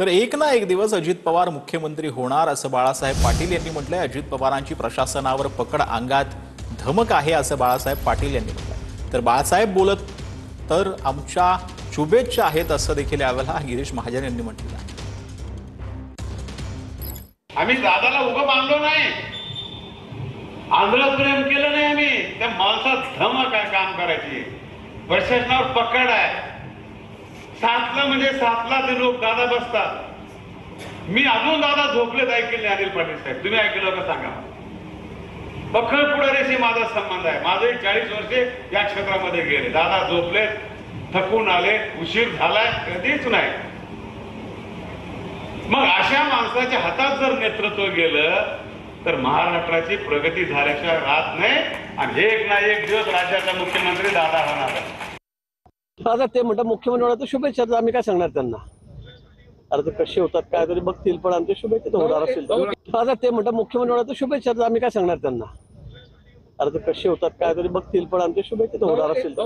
तर एक ना एक दिवस अजित पवार मुख्यमंत्री होणार असं बाळासाहेब पाटील यांनी म्हटलंय। अजित पवारांची प्रशासनावर पकड, अंगात धमक आहे असं बाळासाहेब पाटील यांनी म्हटलंय। तर बाळासाहेब बोलत तर आमच्या शुभेच्छा आहेत असं देखील यावेळेला गिरीश महाजन यांनी म्हटलं आहे। आम्ही दादाला उगं मानलो नाही, आंध्र प्रेम केलं नाही। आम्ही त्या माणसात धमक आहे काम करायची, प्रशासनावर पकड आहे। सातला म्हणजे सातला ते लोक दादा बसतात। मी अजून दादा झोपलेत ऐकले अनिल पाटील साहेब, तुम्ही ऐकलं का सांगा। बखळ पुढारीशी माझा संबंध आहे। माझे 40 वर्षे या क्षेत्रामध्ये गेले। दादा झोपलेत, थकून आले, उशीर झालाय, कधीच नाही। मग अशा माणसाच्या हातात जर नेतृत्व गेलं तर महाराष्ट्राची प्रगती झाल्याशिवाय राहत नाही। आणि एक ना एक दिवस राज्याचा मुख्यमंत्री दादा होणार। आता ते म्हणतात मुख्यमंत्री होणार, तर शुभेच्छा आम्ही काय सांगणार त्यांना। आता ते कसे होतात काय तरी बघतील, पण आमच्या शुभेच्छा तर होणार असेल। आता ते म्हणतात मुख्यमंत्री होणार, तर शुभेच्छा आम्ही काय सांगणार त्यांना। आता ते कसे होतात काय तरी बघतील, पण आमच्या शुभेच्छा तर होणार असेल।